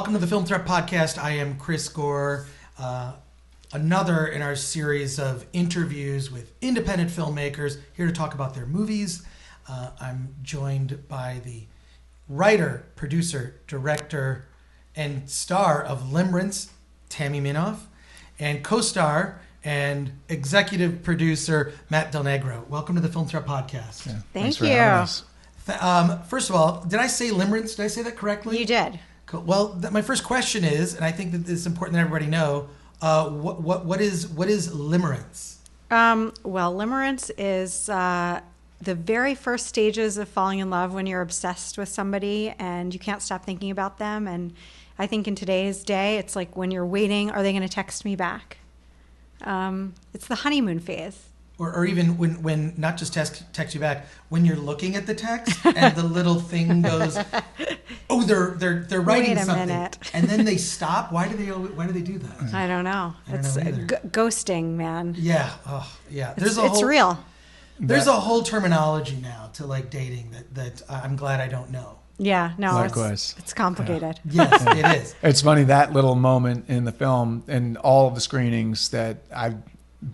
welcome to the Film Threat Podcast. I am Chris Gore, another in our series of interviews with independent filmmakers here to talk about their movies. I'm joined by the writer, producer, director, and star of Limerence, Tammy Minoff, and co-star and executive producer, Matt Del Negro. Welcome to the Film Threat Podcast. Yeah, Thank you. First of all, did I say Limerence? Did I say that correctly? You did. Cool. Well, my first question is, and I think that it's important that everybody know, what is Limerence? Well, limerence is the very first stages of falling in love when you're obsessed with somebody and you can't stop thinking about them. And I think in today's day, it's like when you're waiting, are they going to text me back? It's the honeymoon phase. Or even when not just text you back, when you're looking at the text and the little thing goes, oh, they're writing something, minute. And then they stop. Why do they do that? I don't know. It's ghosting, man. Yeah. Oh, yeah. It's real. There's a whole terminology now to like dating that I'm glad I don't know. Yeah. No. Likewise. It's complicated. Yeah. Yes, it is. It's funny, that little moment in the film and all of the screenings that I've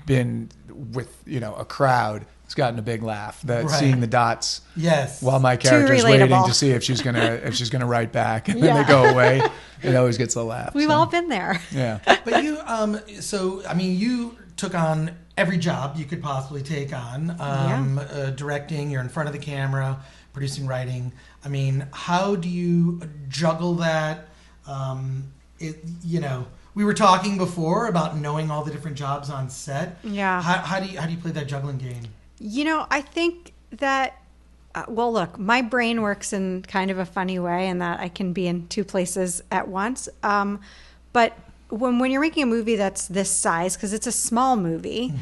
been with, a crowd, it's gotten a big laugh. Seeing the dots. Yes. While my character's waiting to see if she's gonna write back, and then they go away. It always gets a laugh. We've all been there. Yeah. But you, you took on every job you could possibly take on. Directing, you're in front of the camera, producing, writing. I mean, how do you juggle that? We were talking before about knowing all the different jobs on set. Yeah. How do you play that juggling game? I think that, look, my brain works in kind of a funny way in that I can be in two places at once. But when you're making a movie that's this size, because it's a small movie,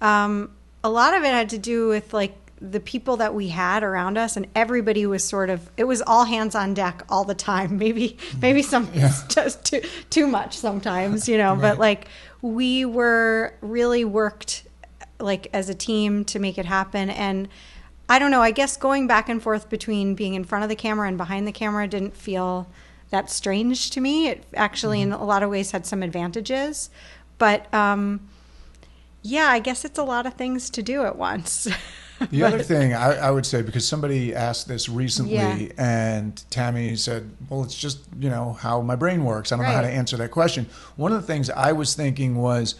a lot of it had to do with like the people that we had around us, and everybody was it was all hands on deck all the time. Maybe some just too much sometimes, right. But like we were really worked like as a team to make it happen. And I don't know, I guess going back and forth between being in front of the camera and behind the camera didn't feel that strange to me. It actually in a lot of ways had some advantages, but I guess it's a lot of things to do at once. The other thing I would say, because somebody asked this recently, and Tammy said, well, it's just, how my brain works. I don't know how to answer that question. One of the things I was thinking was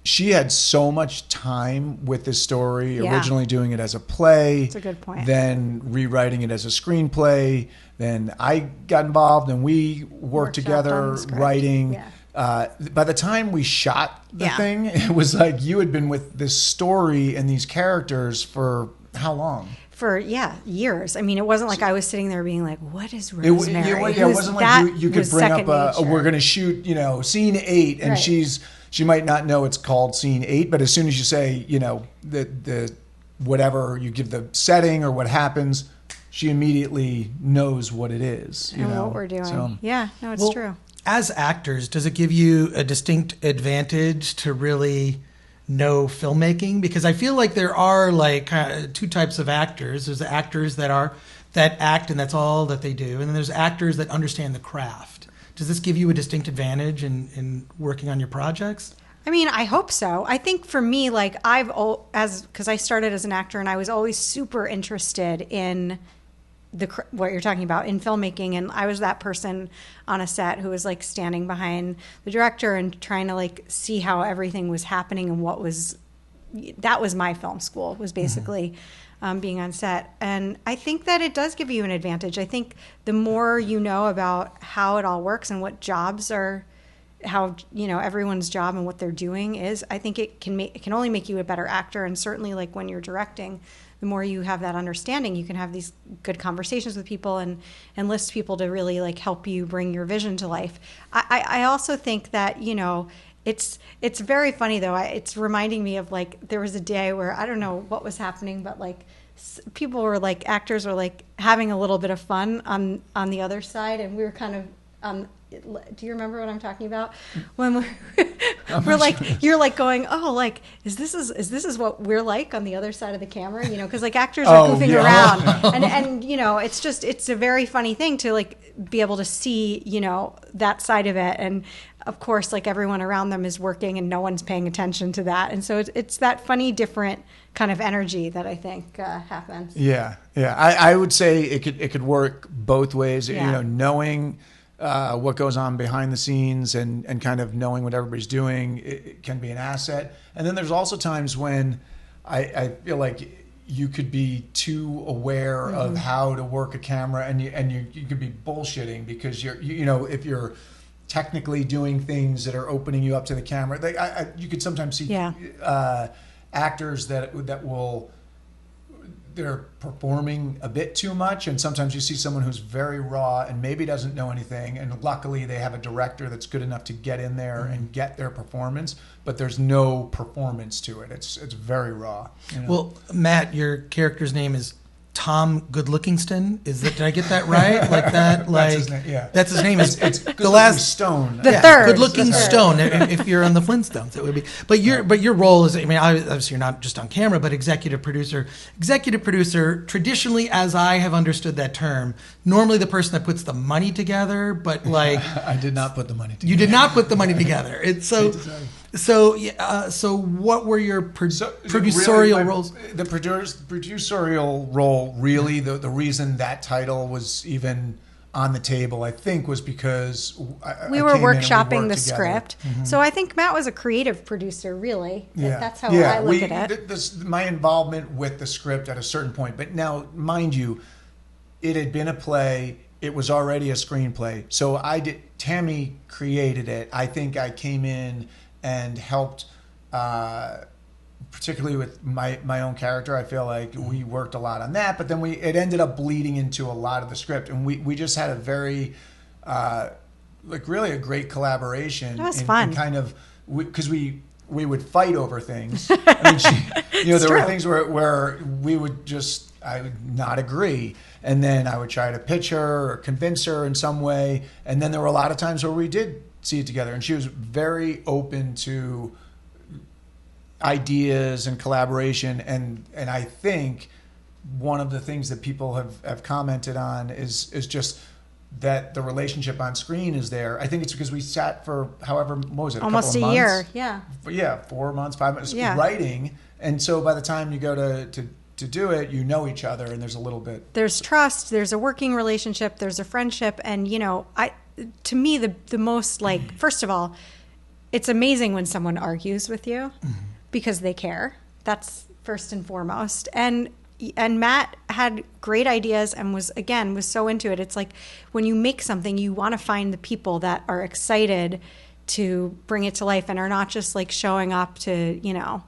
she had so much time with this story, originally doing it as a play. That's a good point. Then rewriting it as a screenplay. Then I got involved and we worked together writing. Yeah. By the time we shot the thing, it was like you had been with this story and these characters for how long? For, years. I mean, it wasn't like I was sitting there being like, what is Rosemary? It wasn't like you could bring up we're going to shoot, scene 8, and she might not know it's called scene 8, but as soon as you say, the whatever, you give the setting or what happens, she immediately knows what it is. What we're doing. So, it's true. As actors, does it give you a distinct advantage to really know filmmaking? Because I feel like there are like two types of actors. There's the actors that act and that's all that they do. And then there's actors that understand the craft. Does this give you a distinct advantage in working on your projects? I mean, I hope so. I think for me, like because I started as an actor and I was always super interested in what you're talking about in filmmaking, and I was that person on a set who was like standing behind the director and trying to like see how everything was happening and that was my film school, was basically being on set. And I think that it does give you an advantage. I think the more you know about how it all works and what jobs are, how everyone's job and what they're doing is, I think it can only make you a better actor. And certainly like when you're directing, the more you have that understanding, you can have these good conversations with people and enlist people to really like help you bring your vision to life. I also think that, it's very funny though. It's reminding me of like, there was a day where I don't know what was happening, but like people were like, actors were like having a little bit of fun on the other side. And we were kind of, do you remember what I'm talking about? When we're like, you're like going, oh, like, is this what we're like on the other side of the camera? You know, because like actors are goofing around, and you know, it's a very funny thing to like be able to see, you know, that side of it, and of course, like everyone around them is working and no one's paying attention to that, and so it's that funny, different kind of energy that I think happens. Yeah. I would say it could work both ways. Yeah. You know, knowing what goes on behind the scenes and kind of knowing what everybody's doing, it can be an asset. And then there's also times when I feel like you could be too aware of how to work a camera, and you could be bullshitting because you know, if you're technically doing things that are opening you up to the camera, you could sometimes see actors that they're performing a bit too much, and sometimes you see someone who's very raw and maybe doesn't know anything, and luckily they have a director that's good enough to get in there and get their performance, but there's no performance to it. It's very raw. You know? Well, Matt, your character's name is Tom Goodlookingston. Did I get that right? Like that? Like that's his name. Yeah, that's his name. It's the last Stone. The third. Good-looking Stone. If you're on the Flintstones, it would be. But your role is, I mean, obviously you're not just on camera, but executive producer. Executive producer, traditionally, as I have understood that term, normally the person that puts the money together. But like, I did not put the money together. You did not put the money together. It's so. So what were your producerial roles? The producerial role, really, the reason that title was even on the table, I think, was because we were workshopping the script. Mm-hmm. So I think Matt was a creative producer, really. Yeah. That's how I look at it. My involvement with the script at a certain point. But now, mind you, it had been a play. It was already a screenplay. So Tammy created it. I think I came in and helped, particularly with my own character. I feel like we worked a lot on that, but then it ended up bleeding into a lot of the script, and we just had a very, really a great collaboration. That was fun. Kind of, because we would fight over things. I mean, there were things where I would not agree, and then I would try to pitch her or convince her in some way, and then there were a lot of times where we did see it together, and she was very open to ideas and collaboration, and I think one of the things that people have commented on is just that the relationship on screen is there. I think it's because we sat for what was it, almost a year, yeah, 4 months, 5 months writing, and so by the time you go to do it, you know each other, and there's a little bit, there's trust, there's a working relationship, there's a friendship, and you know, to me, the most, like, first of all, it's amazing when someone argues with you because they care. That's first and foremost. And Matt had great ideas and was so into it. It's like when you make something, you want to find the people that are excited to bring it to life and are not just like showing up to, you know,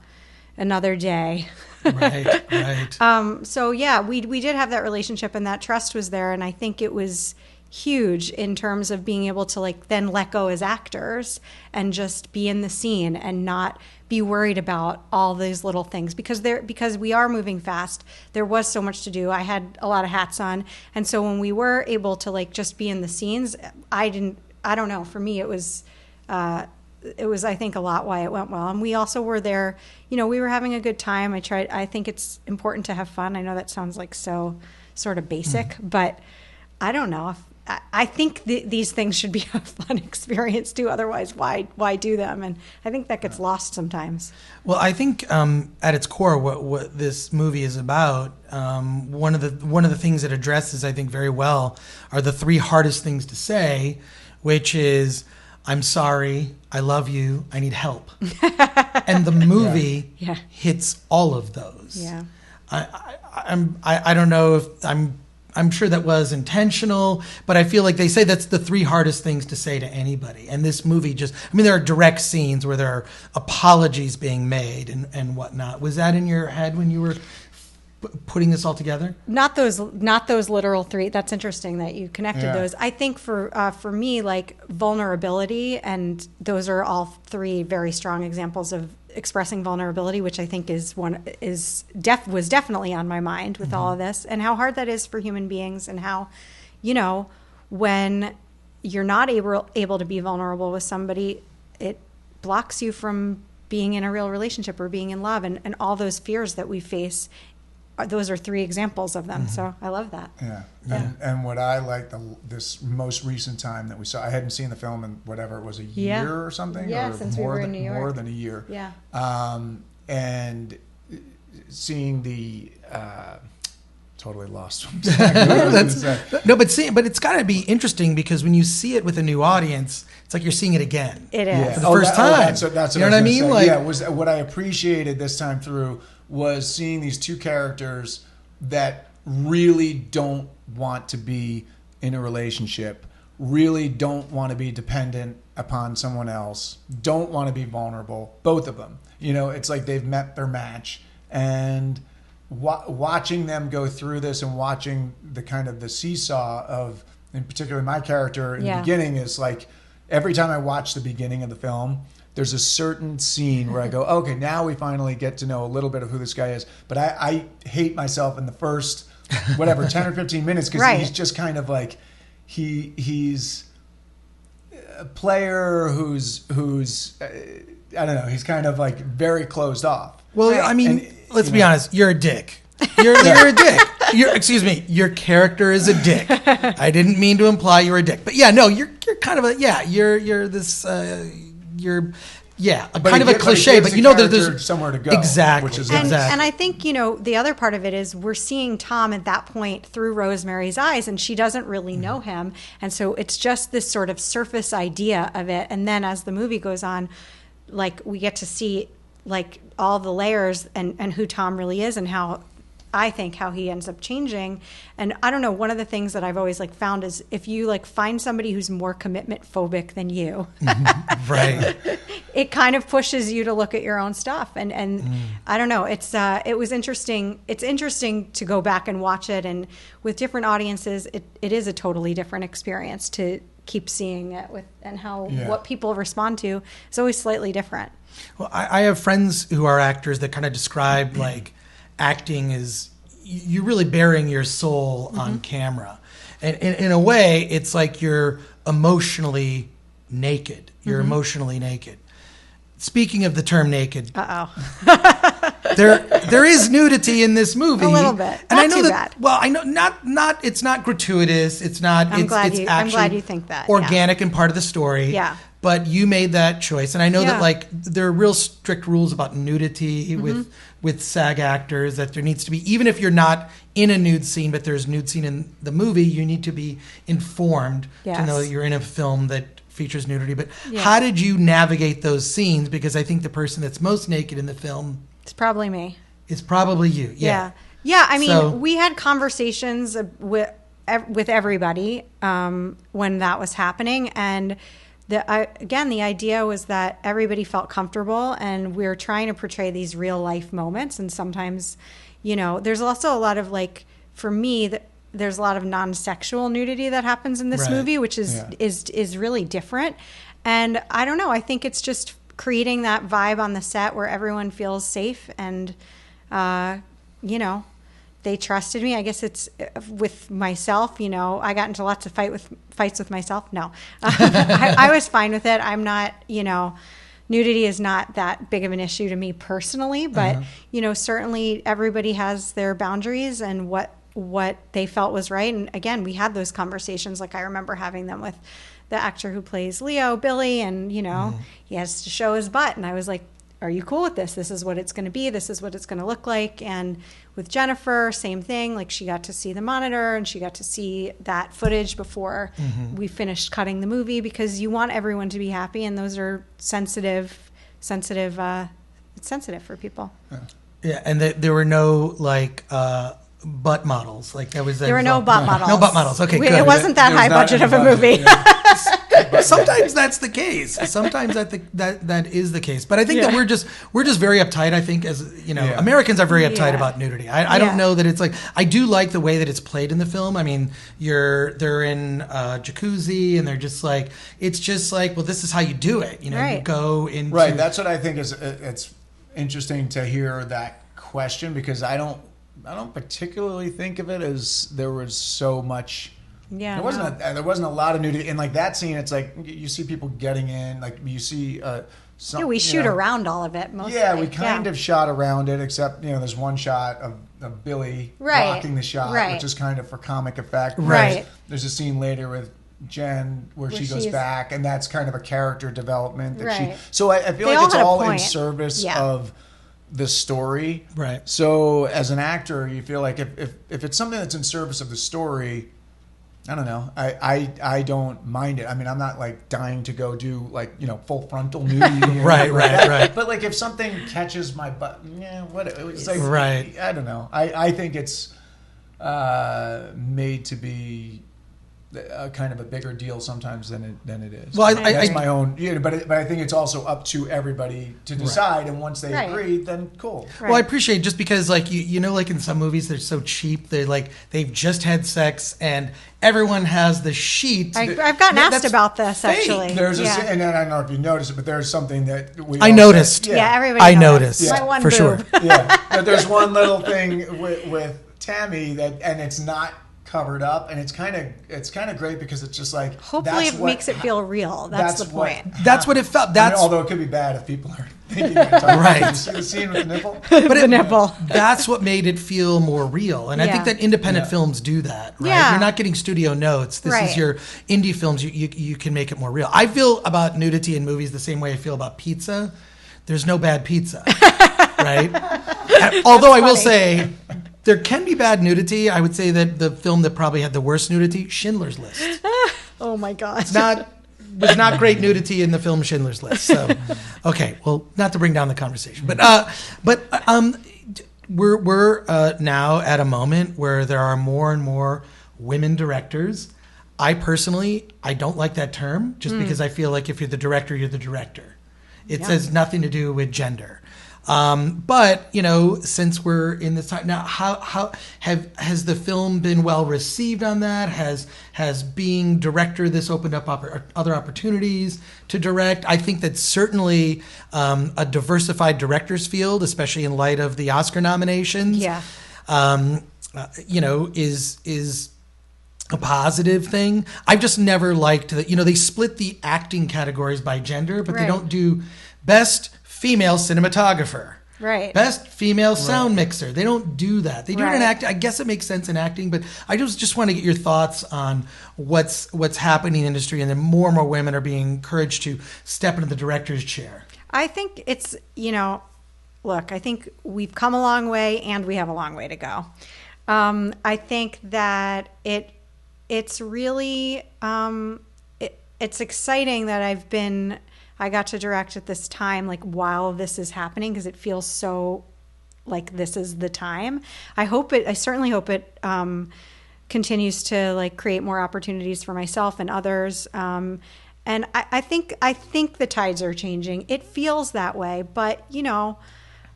another day. Right. So yeah, we did have that relationship, and that trust was there, and I think it was huge in terms of being able to like then let go as actors and just be in the scene and not be worried about all these little things because we are moving fast. There was so much to do. I had a lot of hats on, and so when we were able to like just be in the scenes, I don't know, for me it was I think a lot why it went well. And we also were there, you know, we were having a good time. I think it's important to have fun. I know that sounds like so sort of basic, but I don't know. I think these things should be a fun experience too. Otherwise, why do them? And I think that gets lost sometimes. Well, I think at its core, what this movie is about, one of the things it addresses, I think, very well, are the 3 hardest things to say, which is, I'm sorry, I love you, I need help. And the movie hits all of those. Yeah. I don't know if I'm sure that was intentional, but I feel like they say that's the 3 hardest things to say to anybody. And this movie there are direct scenes where there are apologies being made and whatnot. Was that in your head when you were putting this all together? Not those literal 3. That's interesting that you connected those. I think for me, like vulnerability, and those are all 3 very strong examples of expressing vulnerability, which I think was definitely on my mind with all of this, and how hard that is for human beings, and how, you know, when you're not able to be vulnerable with somebody, blocks you from being in a real relationship or being in love, and all those fears that we face. Those are 3 examples of them. So I love that. Yeah. And what I like, this most recent time that we saw, I hadn't seen the film in whatever it was, a year or something? Yeah, or since we were in New York. More than a year. Yeah. And seeing the... totally lost. No, but it's got to be interesting because when you see it with a new audience, it's like you're seeing it again. It is. For the first time. That's you know what I mean? Like, what I appreciated this time through was seeing these 2 characters that really don't want to be in a relationship, really don't want to be dependent upon someone else, don't want to be vulnerable, both of them. You know, it's like they've met their match, and watching them go through this and watching the kind of the seesaw of, in particular, my character in the beginning is like, every time I watch the beginning of the film, there's a certain scene where I go, okay, now we finally get to know a little bit of who this guy is. But I hate myself in the first, 10 or 15 minutes because he's just kind of like, he's a player who's I don't know, he's kind of like very closed off. Well, I mean, let's be honest, you're a dick. You're a dick. Excuse me, your character is a dick. I didn't mean to imply you were a dick. But yeah, no, you're kind of you're this kind of a cliche, but you know that there's somewhere to go. Exactly. And I think, the other part of it is we're seeing Tom at that point through Rosemary's eyes, and she doesn't really know him. And so it's just this sort of surface idea of it. And then as the movie goes on, like, we get to see like all the layers and who Tom really is and how he ends up changing. And I don't know, one of the things that I've always found is if you find somebody who's more commitment phobic than you, right, it kind of pushes you to look at your own stuff. And I don't know, it was interesting. It's interesting to go back and watch it, and with different audiences, it is a totally different experience to keep seeing it with, and how what people respond to is always slightly different. Well, I have friends who are actors that kind of describe acting is you're really bearing your soul on camera. And in a way, it's like you're emotionally naked. You're emotionally naked. Speaking of the term naked. there is nudity in this movie. A little bit. And not I know too that, bad. Well, I know not it's not gratuitous. It's not I'm glad actually you think that. Organic and part of the story. Yeah. But you made that choice. And I know that there are real strict rules about nudity with SAG actors, that there needs to be, even if you're not in a nude scene, but there's nude scene in the movie, you need to be informed to know that you're in a film that features nudity. But how did you navigate those scenes? Because I think the person that's most naked in the film, it's probably me. It's probably you. Yeah. I mean, we had conversations with everybody when that was happening, and the idea was that everybody felt comfortable, and we're trying to portray these real life moments. And sometimes, there's also a lot of for me, there's a lot of non-sexual nudity that happens in this movie, which is really different. And I don't know, I think it's just creating that vibe on the set where everyone feels safe, and they trusted me. I guess it's with myself, I got into lots of fights with myself. No, I was fine with it. I'm not, nudity is not that big of an issue to me personally, but, certainly everybody has their boundaries and what they felt was right. And again, we had those conversations. I remember having them with the actor who plays Leo, Billy, and, he has to show his butt. And I was like, are you cool with this? This is what it's going to be. This is what it's going to look like. And with Jennifer, same thing. She got to see the monitor, and she got to see that footage before we finished cutting the movie, because you want everyone to be happy, and those are sensitive. It's sensitive for people. Yeah, and there were no butt models. There were no butt models. No butt models. Okay, good. It wasn't that high budget of a movie. Sometimes that's the case. Sometimes that is the case. But I think that we're just very uptight. I think as Americans are very uptight about nudity. I don't know that it's I do like the way that it's played in the film. I mean, they're in a jacuzzi, and they're just it's just well, this is how you do it. You go into That's what I think is it's interesting to hear that question, because I don't particularly think of it as there was so much. Yeah, there wasn't a lot of nudity in that scene. It's you see people getting in, you see Yeah, we shoot around all of it mostly. Yeah, we kind of shot around it, except, there's one shot of Billy blocking the shot, which is kind of for comic effect. Right. There's a scene later with Jen where she goes back, and that's kind of a character development. So I feel like it's all in service of the story. Right. So as an actor, you feel like if it's something that's in service of the story, I don't know. I don't mind it. I mean, I'm not like dying to go do like, full frontal nudity. Right. But like if something catches my butt, it's like, right. I don't know. I think it's made to be a kind of a bigger deal sometimes than it is. Well, that's my own. But I think it's also up to everybody to decide, and once they agree, then cool. Well, I appreciate just because like like in some movies they're so cheap. They're like they've just had sex and everyone has the sheet. I've gotten asked about this actually. There's and I don't know if you noticed it, but there's something that I noticed. Yeah, everybody noticed. Yeah, my one for boob. sure. Yeah, but there's one little thing with Tammy and it's not covered up, and it's kind of great because it's just like hopefully it makes it feel real. That's the point. That's what it felt. Although it could be bad if people are thinking right. You see the scene with the nipple, the nipple. That's what made it feel more real, and I think that independent films do that. Right? Yeah. You're not getting studio notes. This is your indie films. You can make it more real. I feel about nudity in movies the same way I feel about pizza. There's no bad pizza, right? Although I will say, there can be bad nudity. I would say that the film that probably had the worst nudity, Schindler's List. Oh my gosh. Was not great nudity in the film Schindler's List. So, okay, well, not to bring down the conversation, but we're now at a moment where there are more and more women directors. I personally don't like that term just because I feel like if you're the director, you're the director. It says nothing to do with gender. But since we're in this time now, how has the film been well received on that? Has being director this opened up other opportunities to direct? I think that certainly a diversified directors field, especially in light of the Oscar nominations, is a positive thing. I've just never liked that. They split the acting categories by gender, but they don't do best female cinematographer. Right. Best female sound mixer. They don't do that. They do it in acting. I guess it makes sense in acting, but I just want to get your thoughts on what's happening in the industry, and then more and more women are being encouraged to step into the director's chair. I think it's, look, I think we've come a long way and we have a long way to go. I think that it's really, it's exciting that I got to direct at this time, like while this is happening, because it feels so like this is the time. I certainly hope it continues to like create more opportunities for myself and others. And I think the tides are changing. It feels that way, but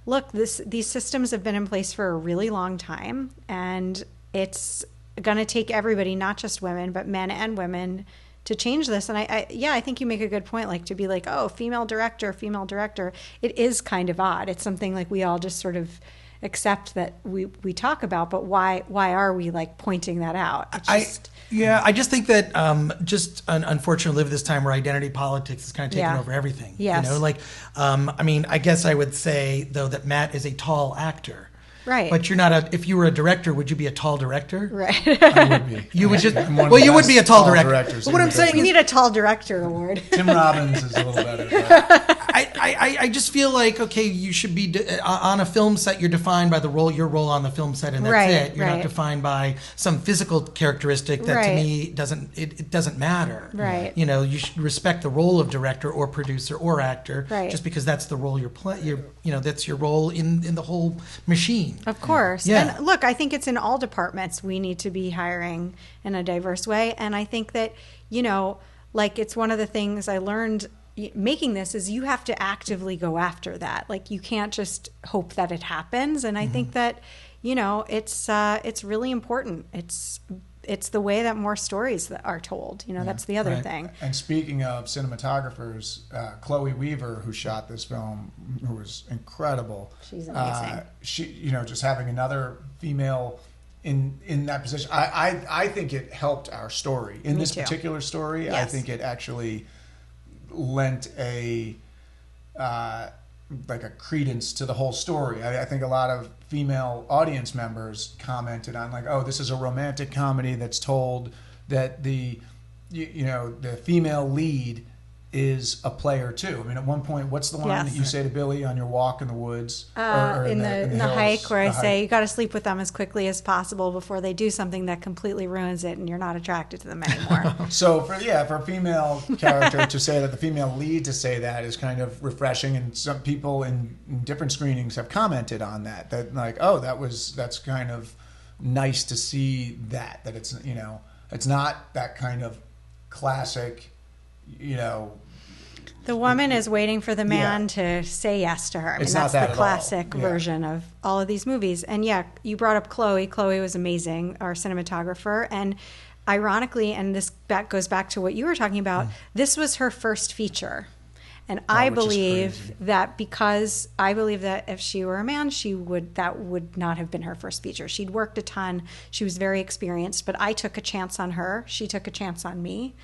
look, these systems have been in place for a really long time, and it's going to take everybody, not just women, but men and women, to change this. And I think you make a good point, like to be like, oh, female director. It is kind of odd. It's something like we all just sort of accept that we talk about, but why are we like pointing that out? I just think that unfortunately live this time where identity politics is kind of taking over everything. Yes. I guess I would say though that Matt is a tall actor. Right. But you're not if you were a director, would you be a tall director? Right. I would be. You would just, well, you would be a tall director. But what I'm saying we need a tall director award. Tim Robbins is a little better. I just feel like, okay, you should be on a film set. You're defined by your role on the film set, and that's it. You're not defined by some physical characteristic that to me doesn't matter. Right. You should respect the role of director or producer or actor, just because that's the role you're playing. That's your role in the whole machine. Of course. Yeah. And look, I think it's in all departments we need to be hiring in a diverse way. And I think that, like it's one of the things I learned making this is you have to actively go after that. Like you can't just hope that it happens. And I think that, it's really important. It's the way that more stories are told. That's the other thing. And speaking of cinematographers, Chloe Weaver, who shot this film, who was incredible. She's amazing. She, just having another female in that position, I think it helped our story. In this particular story, I think it actually lent a like a credence to the whole story. I think a lot of female audience members commented on like, oh, this is a romantic comedy that's told that the female lead is a player too. I mean, at one point, what's the line that you say to Billy on your walk in the woods? Or in the hills, hike where I say, you got to sleep with them as quickly as possible before they do something that completely ruins it and you're not attracted to them anymore. So for a female character to say that, the female lead to say that is kind of refreshing, and some people in different screenings have commented on that like, oh, that's kind of nice to see that it's, it's not that kind of classic, the woman is waiting for the man to say yes to her. I mean, that's the classic version of all of these movies. And yeah, you brought up Chloe. Chloe was amazing, our cinematographer. And ironically, and this goes back to what you were talking about, this was her first feature. And I believe that because I believe that if she were a man, that would not have been her first feature. She'd worked a ton. She was very experienced, but I took a chance on her. She took a chance on me.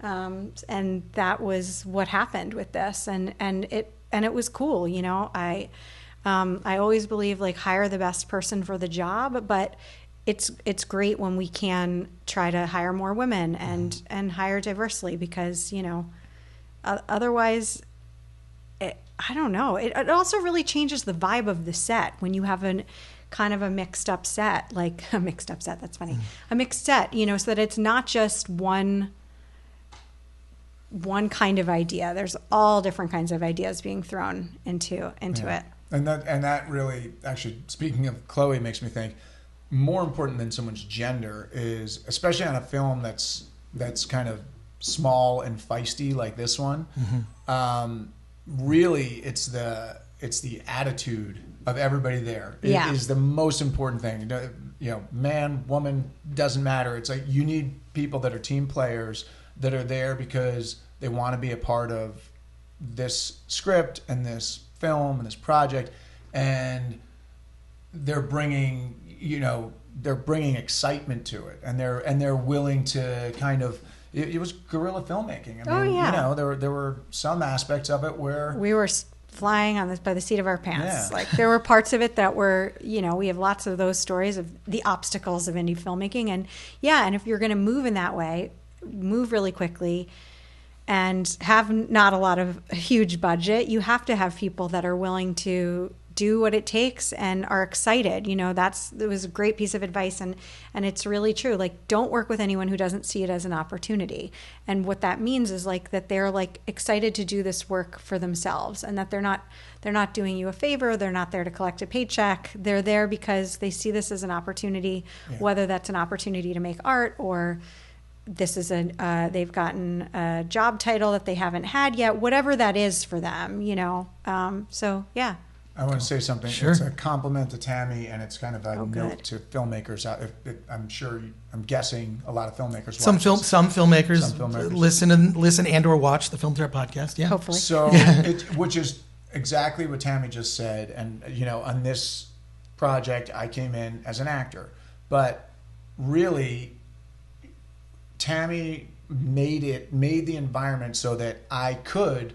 And that was what happened with this, and it was cool. I always believe like hire the best person for the job, but it's great when we can try to hire more women and hire diversely, because otherwise, I don't know. It also really changes the vibe of the set when you have kind of a mixed up set, like a mixed up set. That's funny, a mixed set. So that it's not just one kind of idea. There's all different kinds of ideas being thrown into it. And that really, actually, speaking of Chloe, makes me think more important than someone's gender is, especially on a film that's kind of small and feisty like this one. Really, it's the attitude of everybody there. It is the most important thing. Man, woman, doesn't matter. It's like you need people that are team players, that are there because they want to be a part of this script and this film and this project, and they're bringing excitement to it, and they're willing to kind of. It was guerrilla filmmaking. I mean, there were some aspects of it where we were flying on this by the seat of our pants. Yeah. Like there were parts of it that were, we have lots of those stories of the obstacles of indie filmmaking, and if you're going to move in that way, move really quickly and have not a lot of huge budget, you have to have people that are willing to do what it takes and are excited. It was a great piece of advice, and it's really true. Like, don't work with anyone who doesn't see it as an opportunity. And what that means is like that they're like excited to do this work for themselves, and that they're not doing you a favor. They're not there to collect a paycheck. They're there because they see this as an opportunity, whether that's an opportunity to make art, or this is they've gotten a job title that they haven't had yet, whatever that is for them, so yeah. I want to say something. Sure. It's a compliment to Tammy, and it's kind of a note to filmmakers out. I'm guessing a lot of filmmakers. Some filmmakers listen and/or watch the Film Threat podcast. Yeah, hopefully. So, which is exactly what Tammy just said. And on this project, I came in as an actor, but really, Tammy made the environment so that I could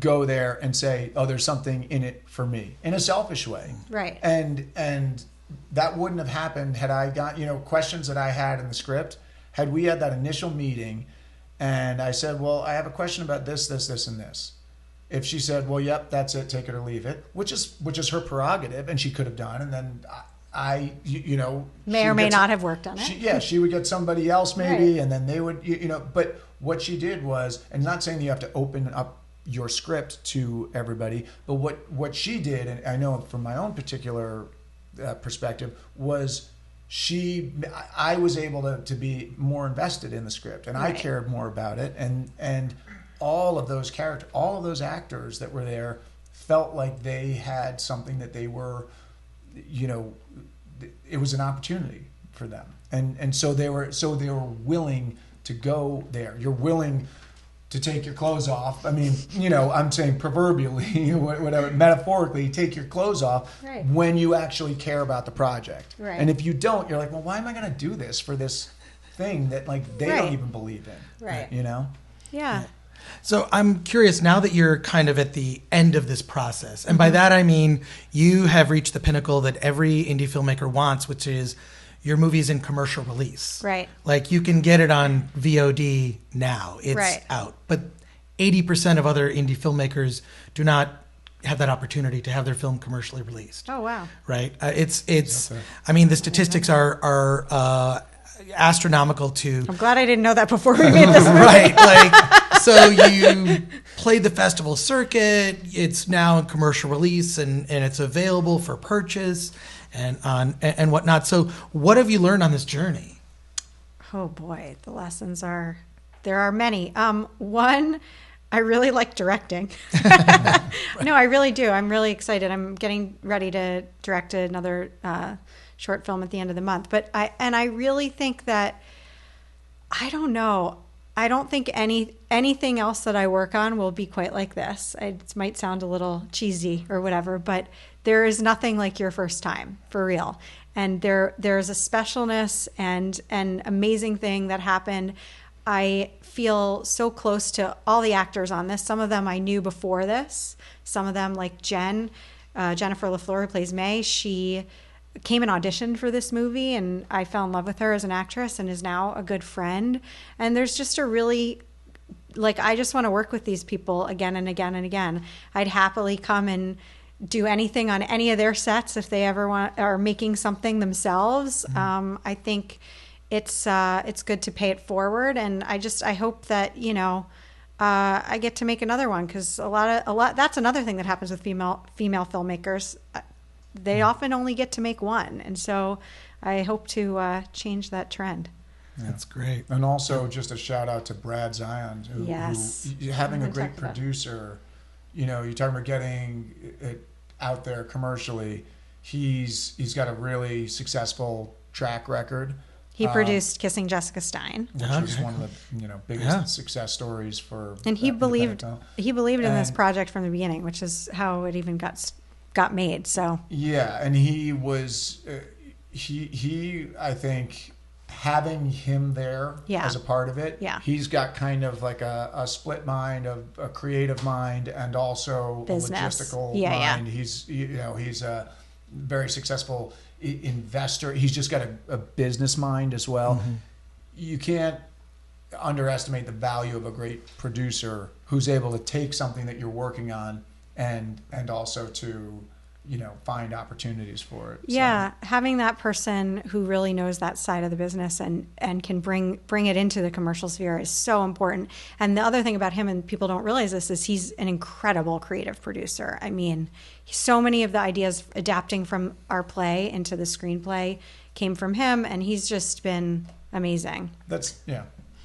go there and say, oh, there's something in it for me, in a selfish way. Right. And that wouldn't have happened had I got, questions that I had in the script. Had we had that initial meeting and I said, well, I have a question about this, and this. If she said, well, yep, that's it, take it or leave it, which is her prerogative, and she could have done, and then I may or may not have worked on it. She would get somebody else maybe, right. And then they would, but what she did was, and not saying you have to open up your script to everybody, but what she did, and I know from my own particular perspective, was I was able to be more invested in the script, and right. I cared more about it, and all of those characters, all of those actors that were there felt like they had something that they were, it was an opportunity for them, and so they were willing to go there. You're willing to take your clothes off. I mean, I'm saying proverbially, whatever, metaphorically, take your clothes off right. when you actually care about the project. Right. And if you don't, you're like, well, why am I going to do this for this thing that they right. don't even believe in? Right. Yeah. So I'm curious, now that you're kind of at the end of this process, and by that I mean you have reached the pinnacle that every indie filmmaker wants, which is your movie's in commercial release. Right. Like you can get it on VOD now. It's out. But 80% of other indie filmmakers do not have that opportunity to have their film commercially released. Oh, wow. Right. It's I mean, the statistics are astronomical to... I'm glad I didn't know that before we made this movie. Right. Like, so you played the festival circuit. It's now in commercial release and it's available for purchase and whatnot. So what have you learned on this journey? Oh boy, the lessons there are many. One, I really like directing. No, I really do. I'm really excited. I'm getting ready to direct another short film at the end of the month. But I really think that, I don't know. I don't think anything else that I work on will be quite like this. It might sound a little cheesy or whatever, but there is nothing like your first time, for real. And there's a specialness and an amazing thing that happened. I feel so close to all the actors on this. Some of them I knew before this. Some of them, like Jennifer LaFleur, who plays May, she came and auditioned for this movie, and I fell in love with her as an actress and is now a good friend. And there's just a really, like, I just want to work with these people again and again and again. I'd happily come and do anything on any of their sets if they ever are making something themselves. I think it's good to pay it forward, and I hope that I get to make another one, because a lot that's another thing that happens with female filmmakers. They often only get to make one, and so I hope to change that trend. That's great. And also just a shout out to Brad Zion, who having a great producer. You're talking about getting it out there commercially. He's got a really successful track record. He produced Kissing Jessica Stein, which was one of the biggest success stories for. And he believed in this project from the beginning, which is how it even got made. So and he was he I think having him there as a part of it. He's got kind of like a split mind, of a creative mind, and also business. A logistical mind. He's a very successful investor. He's just got a business mind as well. You can't underestimate the value of a great producer who's able to take something that you're working on and also to find opportunities for it. Yeah, so having that person who really knows that side of the business and can bring it into the commercial sphere is so important. And the other thing about him, and people don't realize this, is he's an incredible creative producer. I mean, so many of the ideas adapting from our play into the screenplay came from him, and he's just been amazing. That's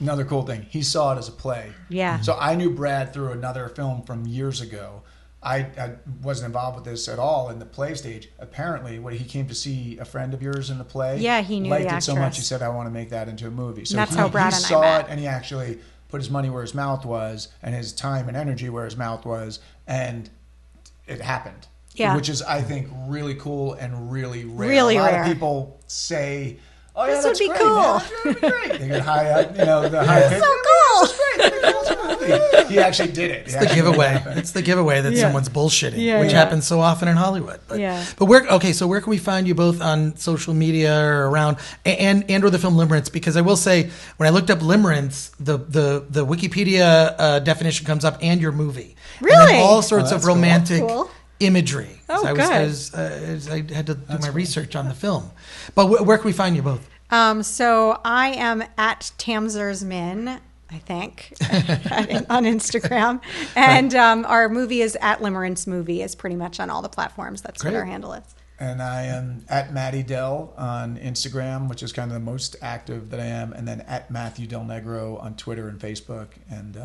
another cool thing. He saw it as a play. Yeah. So I knew Brad through another film from years ago. I wasn't involved with this at all in the play stage. Apparently, when he came to see a friend of yours in the play, he knew liked the it actress so much he said, "I want to make that into a movie." So that's how Brad he and I saw met. it, and he actually put his money where his mouth was, and his time and energy where his mouth was, and it happened. Yeah, which is, I think, really cool and really rare. Really a lot rare. of people say, "Oh yeah, this that's would be great, cool. Man. That would be great." They get high up, the high pitch. So cool. He actually did it. It's the giveaway. It's the giveaway that someone's bullshitting, which happens so often in Hollywood. But where can we find you both on social media or around, and or the film Limerence? Because I will say, when I looked up Limerence, the Wikipedia definition comes up, and your movie. Really? And then all sorts of romantic imagery. Oh, so good. I had to do my research on the film. But where can we find you both? So I am at Tamsersmin, I think, on Instagram. And our movie is at Limerence Movie. Is pretty much on all the platforms. That's what our handle is. And I am at Matty Del on Instagram, which is kind of the most active that I am. And then at Matthew Del Negro on Twitter and Facebook. And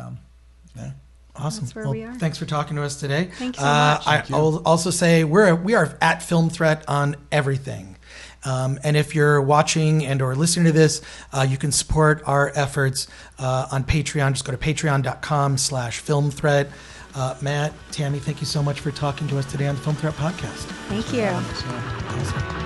Awesome. That's where we are. Thanks for talking to us today. Thank you so much. I will also say we are at Film Threat on everything. And if you're watching and or listening to this, you can support our efforts on Patreon. Just go to patreon.com/filmthreat. Matt, Tammy, thank you so much for talking to us today on the Film Threat Podcast. Thank you. Awesome.